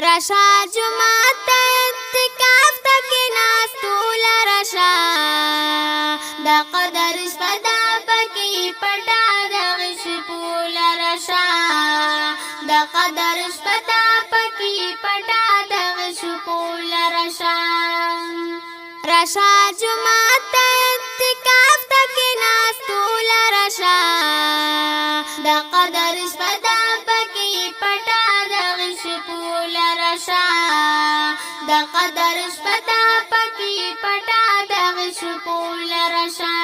رشا جماعت اعتکاف تکی ناستول رشا دا قدر شپدا پکی پٹا دا غش پول رشا دا قدر شپدا پکی پٹا دا غش پول رشا رشا جماعت اعتکاف تکی ناستول رشا دا قدر شپدا پکی پٹا دا غش پول رشا دا قدر شپدا پکی پٹا دا غش پول رشا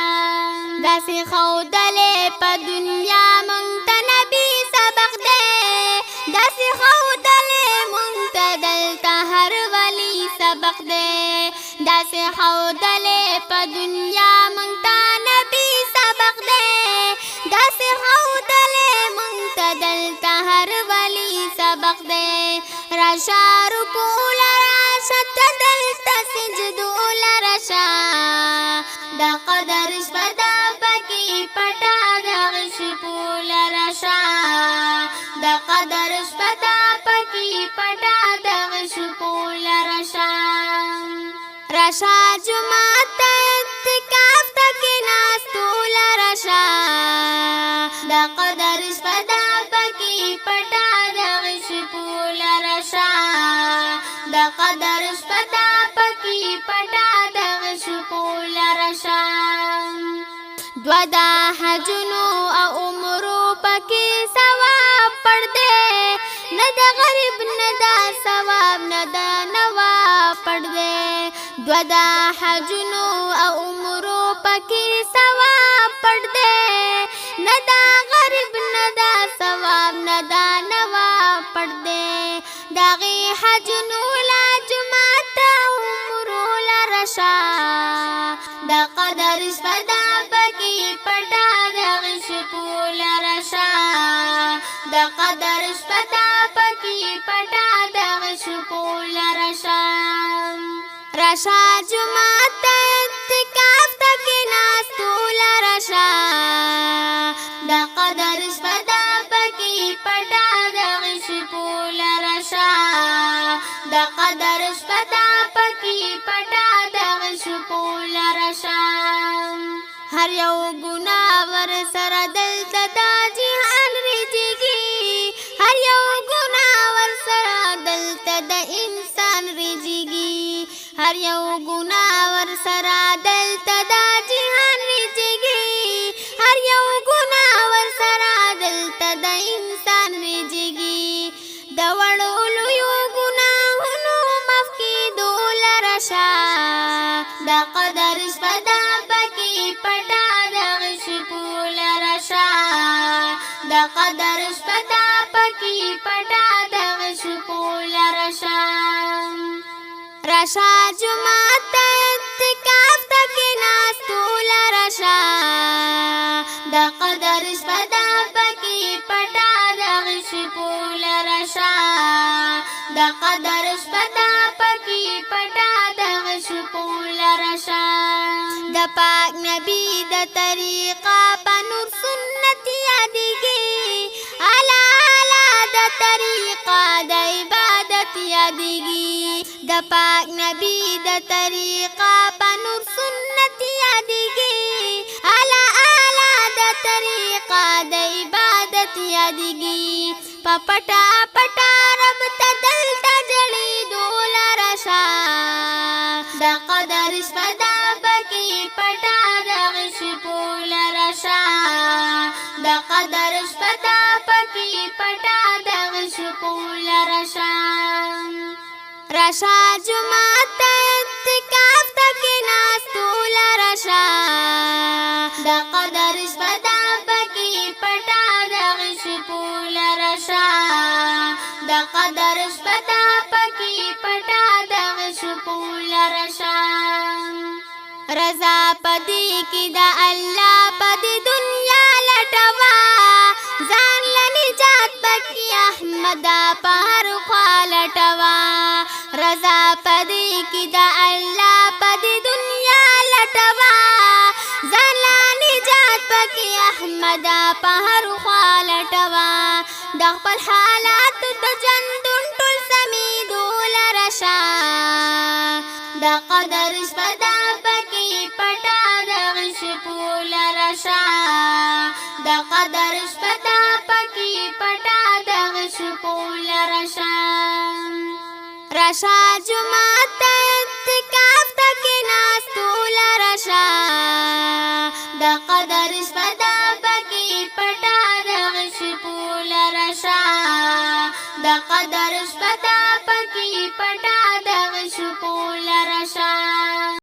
داسی خودلے پا دنیا منگتا نبی سبق دے داسی خودلے منگتا دلتا ہر ولی سبق دے داسی خودلے پا دنیا منگتا نبی سبق دے داسی خودلے منگتا دلتا ہر ولی سبق دے رشا رکول رشا دلتا سجدول رشا دا قدر شپدا پکی پٹا دا غش پول رشا دا قدر شپدا پکی پٹا دا غش پول رشا رشا جماعت اعتکاف تکی ناستول رشا دا قدر شپدا پکی پٹا دا غش پول رشا دا قدر شپدا پکی پٹا دا غش پول رشا دودا حجنو او عمرو پکی ثواب پڑ دے ندا غریب ندا ثواب ندا نواب پڑ دے دودا حجنو او عمرو پکی ثواب پڑ دے ندا غریب ندا ثواب ندا نواب پڑ دے داغی حجنو لا جماعت عمرو لا رشا دا قدر شپدا پکی پٹا دا غش پول رشا دا قدر شپدا پکی پٹا دا غش پول رشا رشا جماعت اعتکاف تکی ناستول رشا دا قدر شپدا پکی پٹا دا غش پول رشا دا قدر شپدا پکی پٹا دا غش پول رشا ہر یو گناور سر دلتا دا جہان رجیگی ہر یو گناور سر دلتا دا انسان رجیگی ہر یو گناور سر دلتا دا جہان رجیگی ہر یو گناور سر دلتا دا انسان رجیگی دا وڑولو یو گناہنو مفکی دول رشا دا قدر شپدا پکی پٹا دا غش پول رشا دا قدر شپدا پکی پٹا دا غش پول رشا رشا جماعت اعتکاف تکی ناستول رشا دا قدر شپدا پکی پٹا دا غش پول رشا دا قدر شپدا پکی پٹا دا غش پول رشا دا پاک نبی دا طریقہ پا نور سنت یادگی علا علا دا طریقہ دا عبادت یادگی دا پاک نبی دا طریقہ پا نور سنت یادگی علا علا دا طریقہ دا عبادت یادگی پا پٹا پٹا رب تا دلتا جڑی دول رشا دا قدر شپدا پکی پٹا دا غش پول رشا دا قدر شپدا پکی پٹا دا غش پول رشا رشا جماعت اعتکاف تکی ناستول رشا دا قدر شپدا پکی پٹا دا غش پول رشا دا قدر شپدا پکی پٹا دا غش پول رشا رضا پدی کی دا اللہ پدی دنیا لٹوا زان لنجات پکی احمدا پہر خالٹوا رضا پدی کی دا اللہ پدی دنیا لٹوا زان لنجات پکی احمدا پہر خالٹوا دا خپل حالات دا جندن ټول سمیدو د قدر شپه ده پکې پټه د غش پوله رشه د قدر شپه ده پکې پټه د غش پوله رشه رشه جمعه ته اعتکاف ته کېناستو له رشه د قدر شپه ده پکې پټه د غش پوله رشه د قدر شپه ده پکې پټه د